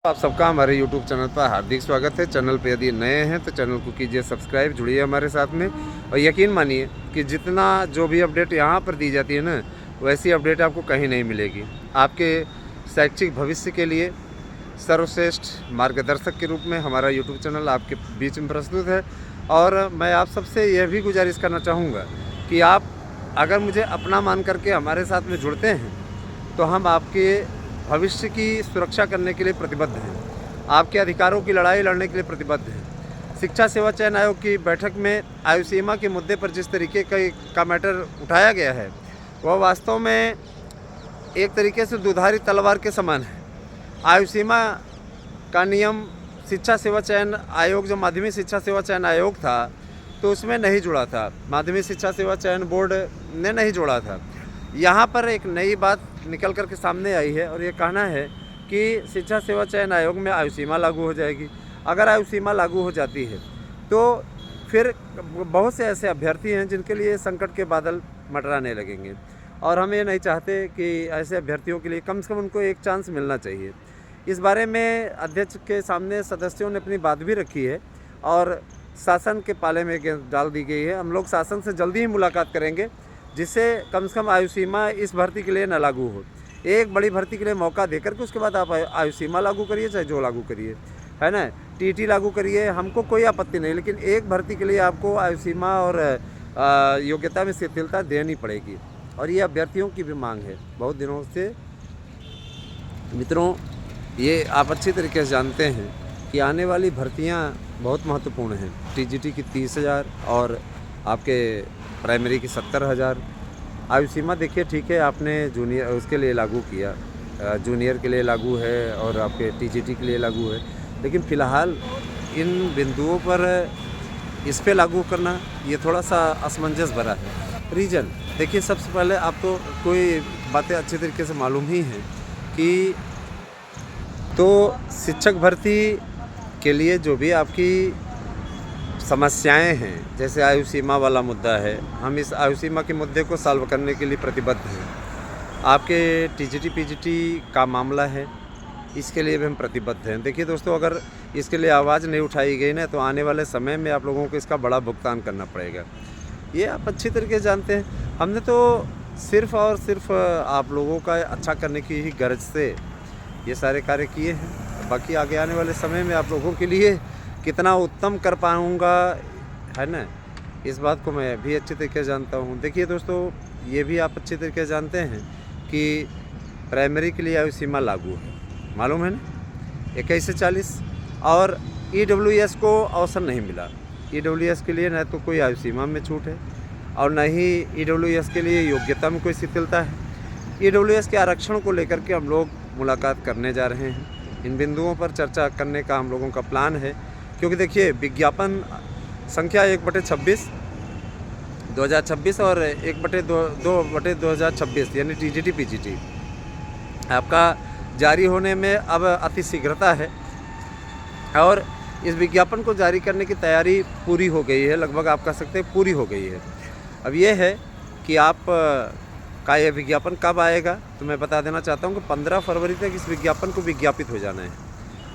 आप सबका हमारे YouTube चैनल पर हार्दिक स्वागत है। चैनल पे यदि नए हैं तो चैनल को कीजिए सब्सक्राइब, जुड़िए हमारे साथ में। और यकीन मानिए कि जितना जो भी अपडेट यहाँ पर दी जाती है ना, वैसी अपडेट आपको कहीं नहीं मिलेगी। आपके शैक्षिक भविष्य के लिए सर्वश्रेष्ठ मार्गदर्शक के रूप में हमारा YouTube चैनल आपके बीच में प्रस्तुत है। और मैं आप सबसे यह भी गुजारिश करना चाहूँगा कि आप अगर मुझे अपना मान करके हमारे साथ में जुड़ते हैं तो हम आपके भविष्य की सुरक्षा करने के लिए प्रतिबद्ध हैं, आपके अधिकारों की लड़ाई लड़ने के लिए प्रतिबद्ध हैं। शिक्षा सेवा चयन आयोग की बैठक में आयु सीमा के मुद्दे पर जिस तरीके का मैटर उठाया गया है वह वास्तव में एक तरीके से दुधारी तलवार के समान है। आयु सीमा का नियम शिक्षा सेवा चयन आयोग, जो माध्यमिक शिक्षा सेवा चयन आयोग था, तो उसमें नहीं जुड़ा था। माध्यमिक शिक्षा सेवा चयन बोर्ड ने नहीं जोड़ा था। यहाँ पर एक नई बात निकल कर के सामने आई है और ये कहना है कि शिक्षा सेवा चयन आयोग में आयु सीमा लागू हो जाएगी। अगर आयु सीमा लागू हो जाती है तो फिर बहुत से ऐसे अभ्यर्थी हैं जिनके लिए संकट के बादल मंडराने लगेंगे, और हम ये नहीं चाहते कि ऐसे अभ्यर्थियों के लिए कम से कम उनको एक चांस मिलना चाहिए। इस बारे में अध्यक्ष के सामने सदस्यों ने अपनी बात भी रखी है और शासन के पाले में डाल दी गई है। हम लोग शासन से जल्दी ही मुलाकात करेंगे जिससे कम से कम आयु सीमा इस भर्ती के लिए न लागू हो। एक बड़ी भर्ती के लिए मौका देकर के उसके बाद आप आयु सीमा लागू करिए, चाहे जो लागू करिए, है ना, टीटी लागू करिए, हमको कोई आपत्ति नहीं, लेकिन एक भर्ती के लिए आपको आयु सीमा और योग्यता में शिथिलता देनी पड़ेगी। और ये अभ्यर्थियों की भी मांग है बहुत दिनों से। मित्रों, ये आप अच्छी तरीके से जानते हैं कि आने वाली भर्तियाँ बहुत महत्वपूर्ण हैं। टीजीटी की 30,000 और आपके प्राइमरी की 70,000। आयु सीमा देखिए, ठीक है, आपने जूनियर उसके लिए लागू किया, जूनियर के लिए लागू है और आपके टीजीटी के लिए लागू है, लेकिन फ़िलहाल इन बिंदुओं पर इस पे लागू करना ये थोड़ा सा असमंजस भरा है। रीज़न देखिए, सबसे पहले आपको कोई बातें अच्छी तरीके से मालूम ही हैं कि तो शिक्षक भर्ती के लिए जो भी आपकी समस्याएं हैं, जैसे आयु सीमा वाला मुद्दा है, हम इस आयु सीमा के मुद्दे को सॉल्व करने के लिए प्रतिबद्ध हैं। आपके टीजीटी पीजीटी का मामला है, इसके लिए भी हम प्रतिबद्ध हैं। देखिए दोस्तों, अगर इसके लिए आवाज़ नहीं उठाई गई ना तो आने वाले समय में आप लोगों को इसका बड़ा भुगतान करना पड़ेगा। ये आप अच्छी तरीके से जानते हैं। हमने तो सिर्फ़ और सिर्फ आप लोगों का अच्छा करने की ही गर्ज से ये सारे कार्य किए हैं। बाकी आगे आने वाले समय में आप लोगों के लिए कितना उत्तम कर पाऊँगा, है ना, इस बात को मैं भी अच्छी तरीके से जानता हूँ। देखिए दोस्तों, ये भी आप अच्छी तरीके से जानते हैं कि प्राइमरी के लिए आयु सीमा लागू है, मालूम है ना, 21 से 40। और ईडब्ल्यूएस को अवसर नहीं मिला। ईडब्ल्यूएस के लिए न तो कोई आयु सीमा में छूट है और न ही ईडब्ल्यूएस के लिए योग्यता में कोई शिथिलता है। ईडब्ल्यूएस के आरक्षण को लेकर के हम लोग मुलाकात करने जा रहे हैं। इन बिंदुओं पर चर्चा करने का हम लोगों का प्लान है, क्योंकि देखिए, विज्ञापन संख्या 1/26 2026 और 1/2/2026 यानी टीजीटी पीजीटी आपका जारी होने में अब अति शीघ्रता है और इस विज्ञापन को जारी करने की तैयारी पूरी हो गई है, लगभग आप कह सकते हैं पूरी हो गई है। अब ये है कि आप का ये विज्ञापन कब आएगा, तो मैं बता देना चाहता हूँ कि 15 फरवरी तक इस विज्ञापन को विज्ञापित हो जाना है।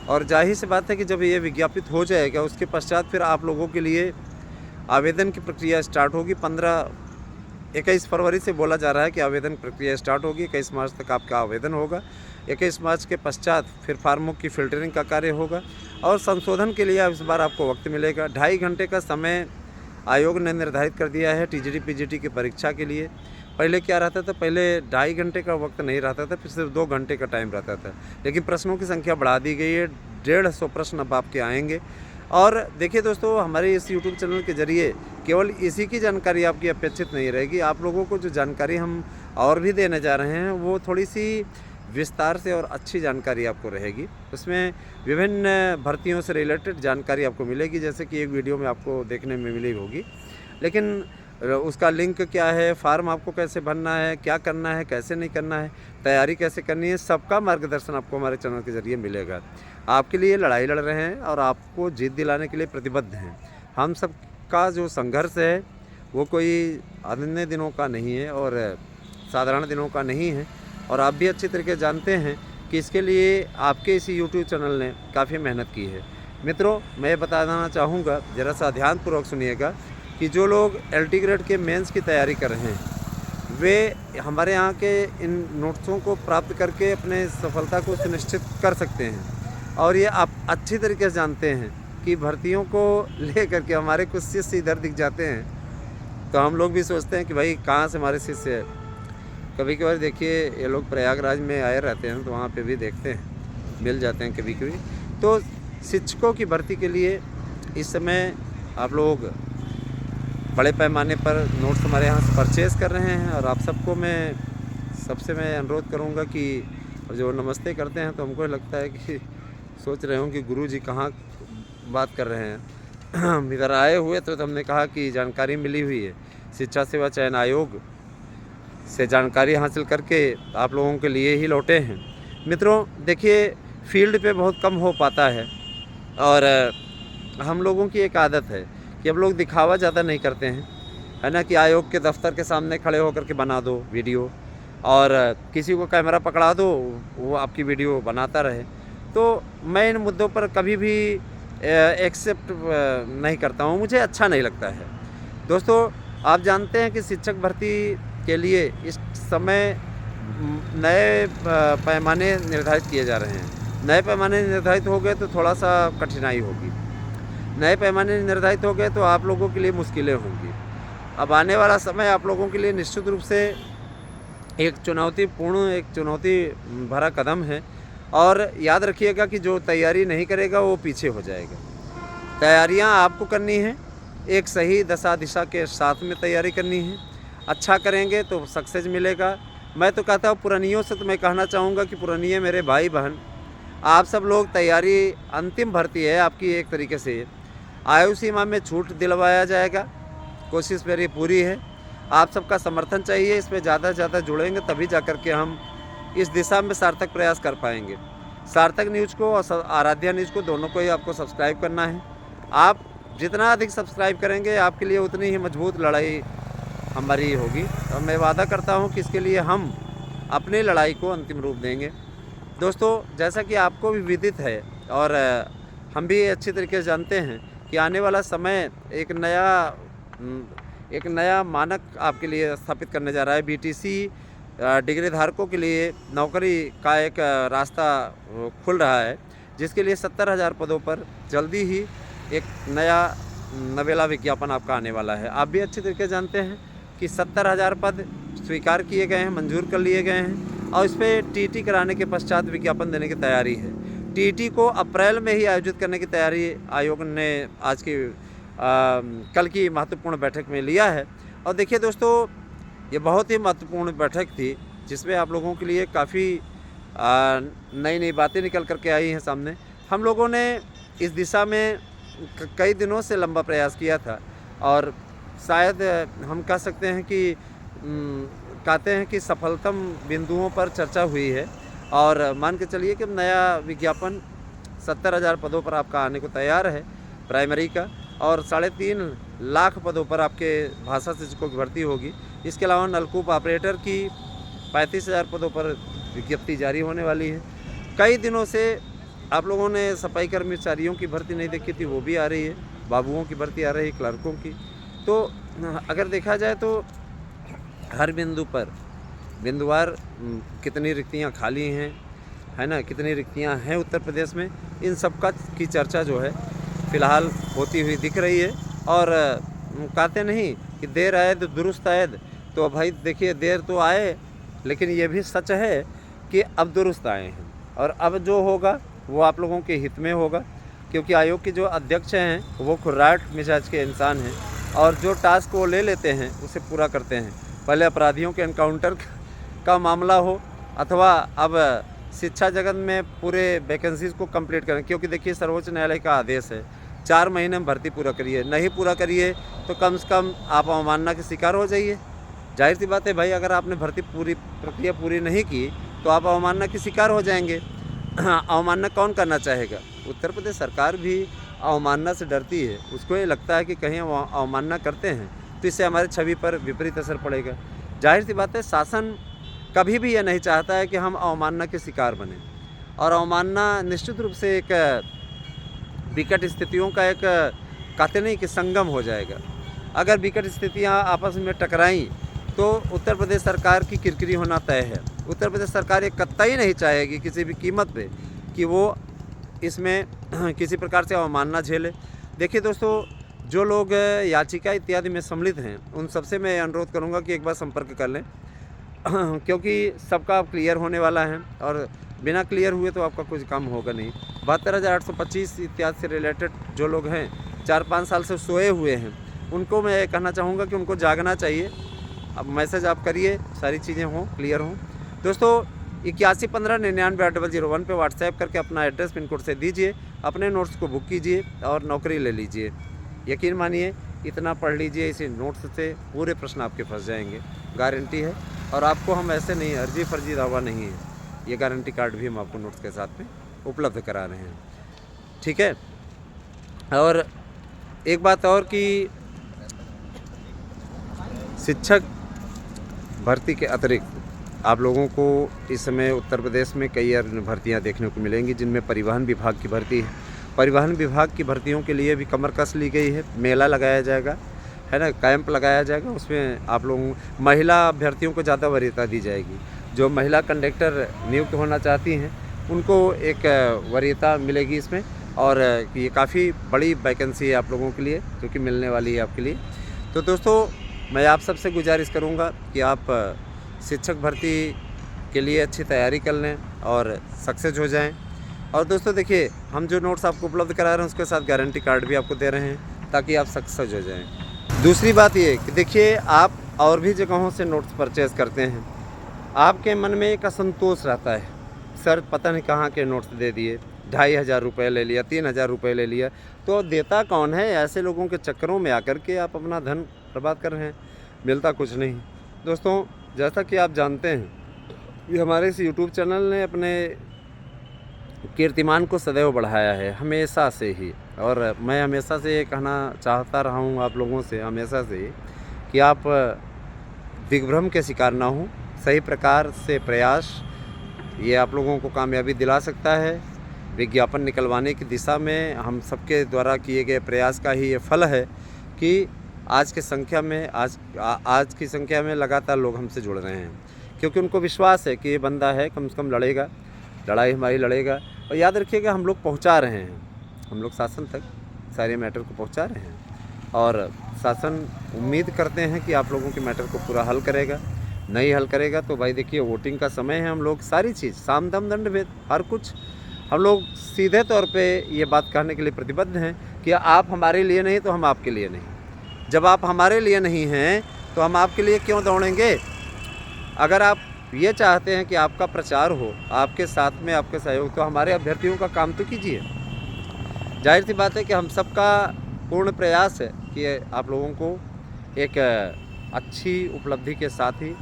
और जाहिर सी बात है कि जब ये विज्ञापित हो जाएगा उसके पश्चात फिर आप लोगों के लिए आवेदन की प्रक्रिया स्टार्ट होगी। 21 फरवरी से बोला जा रहा है कि आवेदन प्रक्रिया स्टार्ट होगी। 21 मार्च तक आपका आवेदन होगा। 21 मार्च के पश्चात फिर फार्मों की फ़िल्टरिंग का कार्य होगा और संशोधन के लिए इस बार आपको वक्त मिलेगा। 2.5 घंटे का समय आयोग ने निर्धारित कर दिया है टीजीटी पीजीटी की परीक्षा के लिए। पहले क्या रहता था, पहले 2.5 घंटे का वक्त नहीं रहता था, फिर सिर्फ 2 घंटे का टाइम रहता था, लेकिन प्रश्नों की संख्या बढ़ा दी गई है। 150 प्रश्न अब आपके आएंगे। और देखिए दोस्तों, हमारे इस YouTube चैनल के ज़रिए केवल इसी की जानकारी आपकी अपेक्षित नहीं रहेगी। आप लोगों को जो जानकारी हम और भी देने जा रहे हैं वो थोड़ी सी विस्तार से और अच्छी जानकारी आपको रहेगी। उसमें विभिन्न भर्तियों से रिलेटेड जानकारी आपको मिलेगी, जैसे कि एक वीडियो में आपको देखने में मिली होगी। लेकिन उसका लिंक क्या है, फार्म आपको कैसे भरना है, क्या करना है, कैसे नहीं करना है, तैयारी कैसे करनी है, सबका मार्गदर्शन आपको हमारे चैनल के ज़रिए मिलेगा। आपके लिए लड़ाई लड़ रहे हैं और आपको जीत दिलाने के लिए प्रतिबद्ध हैं। हम सब का जो संघर्ष है वो कोई अन्य दिनों का नहीं है और साधारण दिनों का नहीं है। और आप भी अच्छी तरीके से जानते हैं कि कि इसके लिए आपके इसी यूट्यूब चैनल ने काफ़ी मेहनत की है। मित्रों, मैं बताना चाहूँगा, ज़रा सा ध्यानपूर्वक सुनिएगा, कि जो लोग LT ग्रेड के मेंस की तैयारी कर रहे हैं वे हमारे यहाँ के इन नोट्सों को प्राप्त करके अपने सफलता को सुनिश्चित कर सकते हैं। और ये आप अच्छी तरीके से जानते हैं कि भर्तियों को ले करके हमारे कुछ शिष्य इधर दिख जाते हैं, तो हम लोग भी सोचते हैं कि भाई कहाँ से हमारे शिष्य है। कभी कभार देखिए ये लोग प्रयागराज में आए रहते हैं, तो वहाँ पे भी देखते हैं, मिल जाते हैं कभी कभी। तो शिक्षकों की भर्ती के लिए इस समय आप लोग बड़े पैमाने पर नोट्स हमारे यहाँ से परचेज़ कर रहे हैं। और आप सबको मैं अनुरोध करूँगा कि जो नमस्ते करते हैं तो हमको लगता है कि सोच रहे हों कि गुरुजी कहाँ बात कर रहे हैं। इधर आए हुए तो हमने कहा कि जानकारी मिली हुई है, शिक्षा सेवा चयन आयोग से जानकारी हासिल करके आप लोगों के लिए ही लौटे हैं। मित्रों देखिए, फील्ड पे बहुत कम हो पाता है, और हम लोगों की एक आदत है कि हम लोग दिखावा ज़्यादा नहीं करते हैं, है ना, कि आयोग के दफ्तर के सामने खड़े होकर के बना दो वीडियो और किसी को कैमरा पकड़ा दो, वो आपकी वीडियो बनाता रहे। तो मैं इन मुद्दों पर कभी भी एक्सेप्ट नहीं करता हूँ, मुझे अच्छा नहीं लगता है। दोस्तों, आप जानते हैं कि शिक्षक भर्ती के लिए इस समय नए पैमाने निर्धारित किए जा रहे हैं। नए पैमाने निर्धारित हो गए तो थोड़ा सा कठिनाई होगी, नए पैमाने निर्धारित हो गए तो आप लोगों के लिए मुश्किलें होंगी। अब आने वाला समय आप लोगों के लिए निश्चित रूप से एक चुनौती भरा कदम है। और याद रखिएगा कि जो तैयारी नहीं करेगा वो पीछे हो जाएगा। तैयारियां आपको करनी है, एक सही दशा दिशा के साथ में तैयारी करनी है। अच्छा करेंगे तो सक्सेस मिलेगा। मैं तो कहता हूँ पुरानियों से, तो मैं कहना चाहूँगा कि पुरानिये मेरे भाई बहन, आप सब लोग तैयारी, अंतिम भर्ती है आपकी, एक तरीके से आयु सीमा में छूट दिलवाया जाएगा, कोशिश मेरी पूरी है। आप सबका समर्थन चाहिए, इसमें ज़्यादा से ज़्यादा जुड़ेंगे तभी जा कर के हम इस दिशा में सार्थक प्रयास कर पाएंगे। सार्थक न्यूज़ को और आराध्या न्यूज़ को, दोनों को ही आपको सब्सक्राइब करना है। आप जितना अधिक सब्सक्राइब करेंगे आपके लिए उतनी ही मजबूत लड़ाई हमारी होगी, और मैं वादा करता हूँ कि इसके लिए हम अपनी लड़ाई को अंतिम रूप देंगे। दोस्तों, जैसा कि आपको भी विदित है और हम भी अच्छी तरीके से जानते हैं कि आने वाला समय एक नया मानक आपके लिए स्थापित करने जा रहा है। BTC डिग्री धारकों के लिए नौकरी का एक रास्ता खुल रहा है, जिसके लिए 70,000 पदों पर जल्दी ही एक नया नवेला विज्ञापन आपका आने वाला है। आप भी अच्छी तरीके से जानते हैं कि 70,000 पद स्वीकार किए गए हैं, मंजूर कर लिए गए हैं, और इस पर TT कराने के पश्चात विज्ञापन देने की तैयारी है। TT को अप्रैल में ही आयोजित करने की तैयारी आयोग ने आज की कल की महत्वपूर्ण बैठक में लिया है। और देखिए दोस्तों, ये बहुत ही महत्वपूर्ण बैठक थी, जिसमें आप लोगों के लिए काफ़ी नई नई बातें निकल कर के आई हैं सामने। हम लोगों ने इस दिशा में कई दिनों से लंबा प्रयास किया था, और शायद हम कह सकते हैं कि कहते हैं कि सफलतम बिंदुओं पर चर्चा हुई है। और मान के चलिए कि नया विज्ञापन 70,000 पदों पर आपका आने को तैयार है प्राइमरी का, और 3.5 लाख पदों पर आपके भाषा शिक्षकों की भर्ती होगी। इसके अलावा नलकूप ऑपरेटर की 35,000 पदों पर विज्ञप्ति जारी होने वाली है। कई दिनों से आप लोगों ने सफाई कर्मचारियों की भर्ती नहीं देखी थी, वो भी आ रही है। बाबुओं की भर्ती आ रही है, क्लर्कों की। तो अगर देखा जाए तो हर बिंदु पर बिंदुवार कितनी रिक्तियां खाली हैं, है ना, कितनी रिक्तियां हैं उत्तर प्रदेश में, इन सब की चर्चा जो है फ़िलहाल होती हुई दिख रही है। और कहते नहीं कि देर आए तो दुरुस्त आए, तो भाई देखिए, देर तो आए, लेकिन ये भी सच है कि अब दुरुस्त आए हैं, और अब जो होगा वो आप लोगों के हित में होगा, क्योंकि आयोग के जो अध्यक्ष हैं वो खुर्राट मिजाज के इंसान हैं, और जो टास्क वो ले लेते हैं उसे पूरा करते हैं। पहले अपराधियों के एनकाउंटर का मामला हो, अथवा अब शिक्षा जगत में पूरे वैकेंसीज़ को कंप्लीट करें, क्योंकि देखिए सर्वोच्च न्यायालय का आदेश है 4 महीने में भर्ती पूरा करिए। नहीं पूरा करिए तो कम से कम आप अवमानना के शिकार हो जाइए। जाहिर सी बात है भाई, अगर आपने भर्ती प्रक्रिया पूरी नहीं की तो आप अवमानना के शिकार हो जाएंगे। अवमानना कौन करना चाहेगा? उत्तर प्रदेश सरकार भी अवमानना से डरती है। उसको ये लगता है कि कहीं अवमानना करते हैं तो इससे हमारे छवि पर विपरीत असर पड़ेगा। जाहिर सी बात है, शासन कभी भी यह नहीं चाहता है कि हम अवमानना के शिकार बने। और अवमानना निश्चित रूप से एक विकट स्थितियों का एक कहते नहीं कि संगम हो जाएगा। अगर विकट स्थितियाँ आपस में टकराई तो उत्तर प्रदेश सरकार की किरकिरी होना तय है। उत्तर प्रदेश सरकार ये कतई नहीं चाहेगी किसी भी कीमत पे कि वो इसमें किसी प्रकार से अवमानना झेले। देखिए दोस्तों, जो लोग याचिका इत्यादि में सम्मिलित हैं उन सबसे मैं अनुरोध करूंगा कि एक बार संपर्क कर लें क्योंकि सबका अब क्लियर होने वाला है और बिना क्लियर हुए तो आपका कुछ काम होगा नहीं। 72,825 इत्यादि से रिलेटेड जो लोग हैं 4-5 साल से सोए हुए हैं उनको मैं कहना चाहूँगा कि उनको जागना चाहिए। अब मैसेज आप करिए, सारी चीज़ें हों, क्लियर हों। दोस्तों 8115998001 पे व्हाट्सएप करके अपना एड्रेस पिन कोड से दीजिए, अपने नोट्स को बुक कीजिए और नौकरी ले लीजिए। यकीन मानिए इतना पढ़ लीजिए, इसी नोट्स से पूरे प्रश्न आपके फंस जाएंगे, गारंटी है। और आपको हम ऐसे नहीं अर्जी फर्जी दावा नहीं है, ये गारंटी कार्ड भी हम आपको नोट्स के साथ में उपलब्ध करा रहे हैं, ठीक है। और एक बात और कि शिक्षक भर्ती के अतिरिक्त आप लोगों को इस समय उत्तर प्रदेश में कई अन्य भर्तियां देखने को मिलेंगी जिनमें परिवहन विभाग की भर्ती है। परिवहन विभाग की भर्तियों के लिए भी कमर कस ली गई है। मेला लगाया जाएगा, है ना, कैंप लगाया जाएगा। उसमें आप लोगों महिला अभ्यर्थियों को ज़्यादा वरीयता दी जाएगी। जो महिला कंडक्टर नियुक्त होना चाहती हैं उनको एक वरीयता मिलेगी इसमें, और ये काफ़ी बड़ी वैकेंसी है आप लोगों के लिए जो कि मिलने वाली है आपके लिए। तो दोस्तों मैं आप सबसे गुजारिश करूंगा कि आप शिक्षक भर्ती के लिए अच्छी तैयारी कर लें और सक्सेस हो जाएं। और दोस्तों देखिए, हम जो नोट्स आपको उपलब्ध करा रहे हैं उसके साथ गारंटी कार्ड भी आपको दे रहे हैं ताकि आप सक्सेस हो जाएं। दूसरी बात ये कि देखिए, आप और भी जगहों से नोट्स परचेज़ करते हैं, आपके मन में एक असंतोष रहता है, सर पता नहीं कहाँ के नोट्स दे दिए, 2,500 रुपये ले लिया, 3,000 रुपये ले लिया, तो देता कौन है? ऐसे लोगों के चक्करों में आकर के आप अपना धन बर्बाद कर रहे हैं, मिलता कुछ नहीं। दोस्तों जैसा कि आप जानते हैं कि हमारे इस यूट्यूब चैनल ने अपने कीर्तिमान को सदैव बढ़ाया है, हमेशा से ही। और मैं हमेशा से ये कहना चाहता रहा हूँ आप लोगों से, हमेशा से, कि आप दिग्भ्रम के शिकार ना हों। सही प्रकार से प्रयास ये आप लोगों को कामयाबी दिला सकता है। विज्ञापन निकलवाने की दिशा में हम सबके द्वारा किए गए प्रयास का ही ये फल है कि आज की संख्या में लगातार लोग हमसे जुड़ रहे हैं, क्योंकि उनको विश्वास है कि ये बंदा है, कम से कम लड़ेगा, लड़ाई हमारी लड़ेगा। और याद रखिएगा, हम लोग पहुंचा रहे हैं, हम लोग शासन तक सारे मैटर को पहुंचा रहे हैं, और शासन उम्मीद करते हैं कि आप लोगों के मैटर को पूरा हल करेगा। नहीं हल करेगा तो भाई देखिए, वोटिंग का समय है, हम लोग सारी चीज़ साम दम दंड भेद हर कुछ हम लोग सीधे तौर पे ये बात कहने के लिए प्रतिबद्ध हैं कि आप हमारे लिए नहीं तो हम आपके लिए नहीं। जब आप हमारे लिए नहीं हैं तो हम आपके लिए क्यों दौड़ेंगे? अगर आप ये चाहते हैं कि आपका प्रचार हो, आपके साथ में आपके सहयोग, तो हमारे अभ्यर्थियों का काम तो कीजिए। जाहिर सी बात है कि हम सबका पूर्ण प्रयास है कि आप लोगों को एक अच्छी उपलब्धि के साथ ही,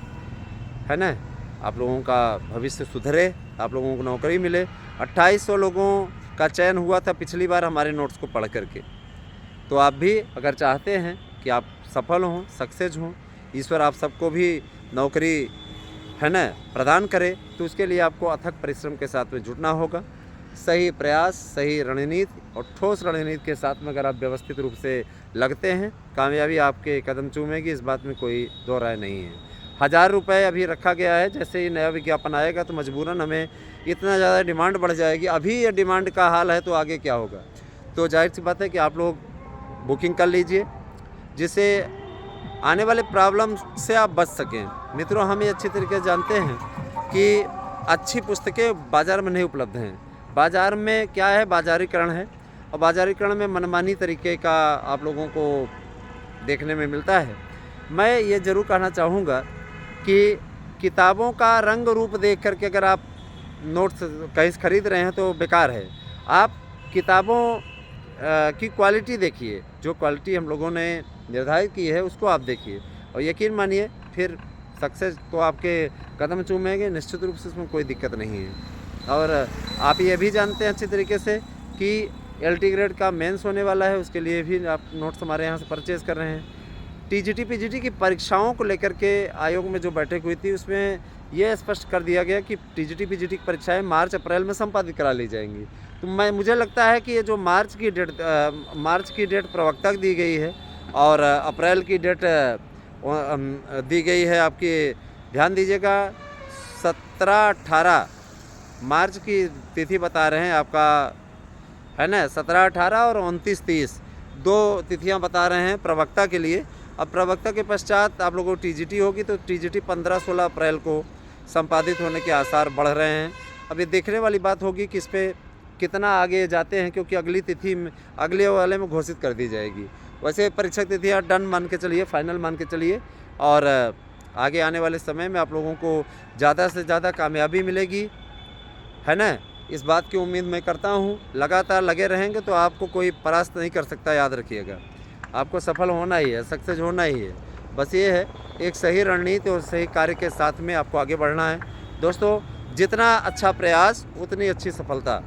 है ना, आप लोगों का भविष्य सुधरे, आप लोगों को नौकरी मिले। 2800 लोगों का चयन हुआ था पिछली बार हमारे नोट्स को पढ़ करके। तो आप भी अगर चाहते हैं कि आप सफल हों, सक्सेस हों, ईश्वर आप सबको भी नौकरी, है ना, प्रदान करे, तो उसके लिए आपको अथक परिश्रम के साथ में जुटना होगा। सही प्रयास, सही रणनीति और ठोस रणनीति के साथ में अगर आप व्यवस्थित रूप से लगते हैं, कामयाबी आपके कदम चूमेगी, इस बात में कोई दो राय नहीं है। 1,000 रुपये अभी रखा गया है, जैसे ही नया विज्ञापन आएगा तो मजबूरन हमें इतना ज़्यादा डिमांड बढ़ जाएगी। अभी ये डिमांड का हाल है तो आगे क्या होगा? तो जाहिर सी बात है कि आप लोग बुकिंग कर लीजिए, जिससे आने वाले प्रॉब्लम से आप बच सकें। मित्रों, हम ये अच्छी तरीके से जानते हैं कि अच्छी पुस्तकें बाज़ार में नहीं उपलब्ध हैं। बाज़ार में क्या है? बाजारीकरण है, और बाजारीकरण में मनमानी तरीके का आप लोगों को देखने में मिलता है। मैं ये ज़रूर कहना चाहूँगा कि किताबों का रंग रूप देख करके अगर आप नोट्स कहीं से ख़रीद रहे हैं तो बेकार है। आप किताबों की क्वालिटी देखिए, जो क्वालिटी हम लोगों ने निर्धारित की है उसको आप देखिए, और यकीन मानिए फिर सक्सेस तो आपके कदम चूमेंगे, निश्चित रूप से इसमें कोई दिक्कत नहीं है। और आप ये भी जानते हैं अच्छी तरीके से कि LT ग्रेड का मेंस होने वाला है, उसके लिए भी आप नोट्स हमारे यहाँ से परचेज़ कर रहे हैं। TGT PGT की परीक्षाओं को लेकर के आयोग में जो बैठक हुई थी उसमें ये स्पष्ट कर दिया गया कि टीजीटी पीजीटी की परीक्षाएं मार्च अप्रैल में संपादित करा ली जाएंगी। तो मुझे लगता है कि ये जो मार्च की डेट प्रवक्ता को दी गई है और अप्रैल की डेट दी गई है आपकी, ध्यान दीजिएगा, 17-18 मार्च की तिथि बता रहे हैं आपका, है ना, 17-18 और 29-30 2 तिथियां बता रहे हैं प्रवक्ता के लिए। अब प्रवक्ता के पश्चात आप लोगों को टीजीटी होगी, तो टीजीटी 15-16 अप्रैल को संपादित होने के आसार बढ़ रहे हैं। अब ये देखने वाली बात होगी कि इस पर कितना आगे जाते हैं, क्योंकि अगली तिथि में, अगले वाले में घोषित कर दी जाएगी। वैसे परीक्षा तिथियाँ डन मान के चलिए, फाइनल मान के चलिए, और आगे आने वाले समय में आप लोगों को ज़्यादा से ज़्यादा कामयाबी मिलेगी, है ना, इस बात की उम्मीद मैं करता हूँ। लगातार लगे रहेंगे तो आपको कोई परास्त नहीं कर सकता, याद रखिएगा। आपको सफल होना ही है, सक्सेस होना ही है। बस ये है, एक सही रणनीति और सही कार्य के साथ में आपको आगे बढ़ना है। दोस्तों, जितना अच्छा प्रयास उतनी अच्छी सफलता।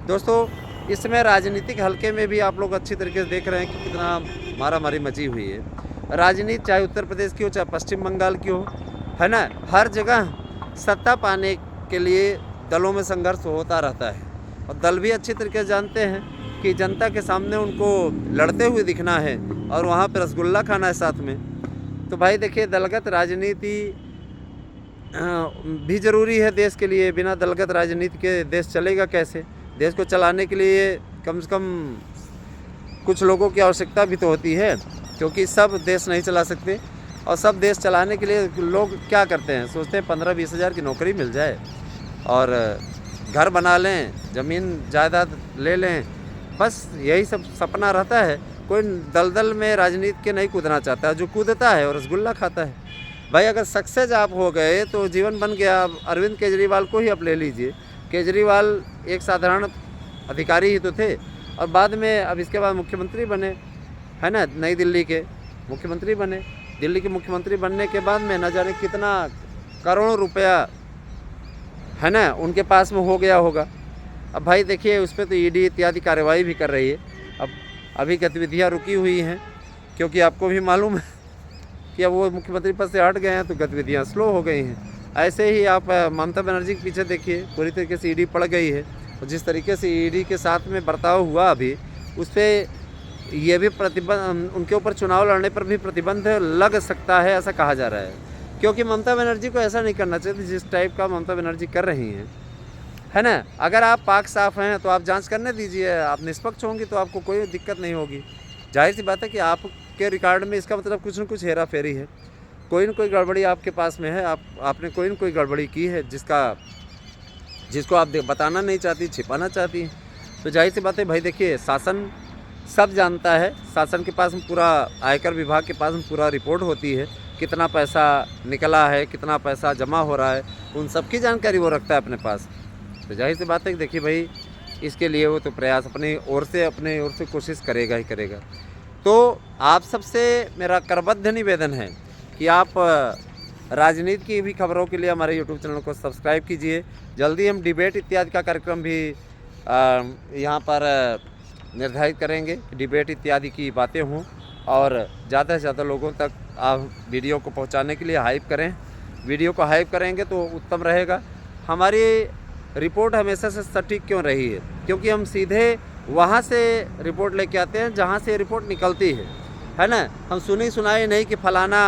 दोस्तों, इस समय राजनीतिक हलके में भी आप लोग अच्छी तरीके से देख रहे हैं कि कितना मारामारी मची हुई है। राजनीति चाहे उत्तर प्रदेश की हो, चाहे पश्चिम बंगाल की हो, है ना, हर जगह सत्ता पाने के लिए दलों में संघर्ष होता रहता है। और दल भी अच्छी तरीके से जानते हैं कि जनता के सामने उनको लड़ते हुए दिखना है और वहाँ पर रसगुल्ला खाना है साथ में। तो भाई देखिए, दलगत राजनीति भी ज़रूरी है देश के लिए। बिना दलगत राजनीति के देश चलेगा कैसे? देश को चलाने के लिए कम से कम कुछ लोगों की आवश्यकता भी तो होती है, क्योंकि सब देश नहीं चला सकते। और सब देश चलाने के लिए लोग क्या करते हैं, सोचते हैं 15-20 हज़ार की नौकरी मिल जाए और घर बना लें, ज़मीन जायदाद ले लें, बस यही सब सपना रहता है। कोई दलदल में राजनीति के नहीं कूदना चाहता, जो कूदता है और रसगुल्ला खाता है। भाई अगर सक्सेस आप हो गए तो जीवन बन गया। अरविंद केजरीवाल को ही आप ले लीजिए। केजरीवाल एक साधारण अधिकारी ही तो थे और बाद में अब इसके बाद मुख्यमंत्री बने, है ना, नई दिल्ली के मुख्यमंत्री बने। दिल्ली के मुख्यमंत्री बनने के बाद में न जाने कितना करोड़ों रुपया, है ना, उनके पास में हो गया होगा। अब भाई देखिए, उस पर तो ईडी इत्यादि कार्रवाई भी कर रही है। अब अभी गतिविधियाँ रुकी हुई हैं, क्योंकि आपको भी मालूम है कि अब वो मुख्यमंत्री पद से हट गए हैं तो गतिविधियाँ स्लो हो गई हैं। ऐसे ही आप ममता बनर्जी के पीछे देखिए, पूरी तरीके से ईडी पड़ गई है। और जिस तरीके से ईडी के साथ में बर्ताव हुआ अभी, उस पर ये भी प्रतिबंध, उनके ऊपर चुनाव लड़ने पर भी प्रतिबंध लग सकता है, ऐसा कहा जा रहा है। क्योंकि ममता बनर्जी को ऐसा नहीं करना चाहिए जिस टाइप का ममता बनर्जी कर रही हैं, है ना। अगर आप पाक साफ हैं तो आप जांच करने दीजिए, आप निष्पक्ष होंगी तो आपको कोई दिक्कत नहीं होगी। जाहिर सी बात है कि आपके रिकॉर्ड में इसका मतलब कुछ न कुछ हेरा फेरी है, कोई न कोई गड़बड़ी आपके पास में है। आपने कोई न कोई गड़बड़ी की है जिसको आप बताना नहीं चाहती, छिपाना चाहती। तो जाहिर सी बात है भाई, देखिए शासन सब जानता है। शासन के पास में पूरा, आयकर विभाग के पास में पूरा रिपोर्ट होती है, कितना पैसा निकला है, कितना पैसा जमा हो रहा है, उन सब की जानकारी वो रखता है अपने पास। तो जाहिर सी बात है कि देखिए भाई, इसके लिए वो तो प्रयास अपने ओर से कोशिश करेगा ही करेगा। तो आप सबसे मेरा करबद्ध निवेदन है कि आप राजनीति की भी खबरों के लिए हमारे YouTube चैनल को सब्सक्राइब कीजिए। जल्दी हम डिबेट इत्यादि का कार्यक्रम भी यहाँ पर निर्धारित करेंगे, डिबेट इत्यादि की बातें हों और ज़्यादा से ज़्यादा लोगों तक आप वीडियो को पहुँचाने के लिए हाइप करें। वीडियो को हाइप करेंगे तो उत्तम रहेगा। हमारी रिपोर्ट हमेशा से सटीक क्यों रही है? क्योंकि हम सीधे वहाँ से रिपोर्ट लेके आते हैं जहाँ से रिपोर्ट निकलती है ना। हम सुनी सुनाई नहीं कि फलाना,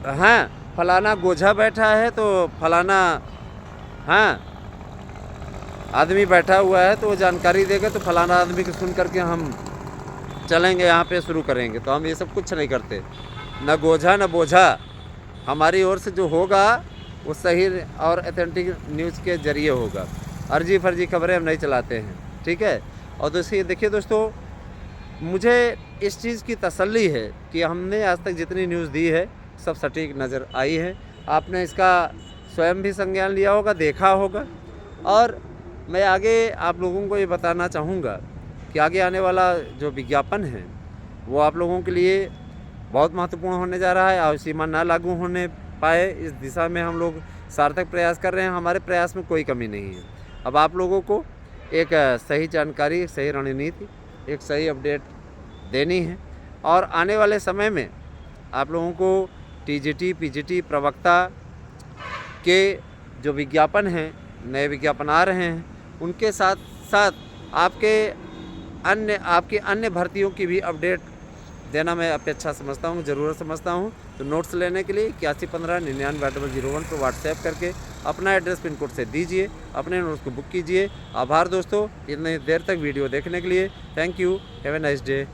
हाँ, फलाना गोझा बैठा है तो फलाना, हाँ, आदमी बैठा हुआ है तो वो जानकारी देगा तो फलाना आदमी को सुन करके हम चलेंगे यहाँ पे शुरू करेंगे। तो हम ये सब कुछ नहीं करते, न गोझा न बोझा। हमारी ओर से जो होगा वो सही और ऑथेंटिक न्यूज़ के ज़रिए होगा। अर्जी फर्जी खबरें हम नहीं चलाते हैं, ठीक है। और दूसरी देखिए दोस्तों, मुझे इस चीज़ की तसल्ली है कि हमने आज तक जितनी न्यूज़ दी है सब सटीक नज़र आई है। आपने इसका स्वयं भी संज्ञान लिया होगा, देखा होगा। और मैं आगे आप लोगों को ये बताना चाहूँगा कि आगे आने वाला जो विज्ञापन है वो आप लोगों के लिए बहुत महत्वपूर्ण होने जा रहा है। आयु सीमा ना लागू होने पाए, इस दिशा में हम लोग सार्थक प्रयास कर रहे हैं। हमारे प्रयास में कोई कमी नहीं है। अब आप लोगों को एक सही जानकारी, एक सही रणनीति, एक सही अपडेट देनी है। और आने वाले समय में आप लोगों को टीजीटी, पीजीटी, प्रवक्ता, के जो विज्ञापन हैं, नए विज्ञापन आ रहे हैं, उनके साथ साथ आपकी अन्य भर्तियों की भी अपडेट देना मैं अपेक्षा समझता हूँ, ज़रूरत समझता हूँ। तो नोट्स लेने के लिए 8115998001 पर व्हाट्सएप करके अपना एड्रेस पिन कोड से दीजिए, अपने नोट्स को बुक कीजिए। आभार दोस्तों, इतनी देर तक वीडियो देखने के लिए। Thank you, have a nice day.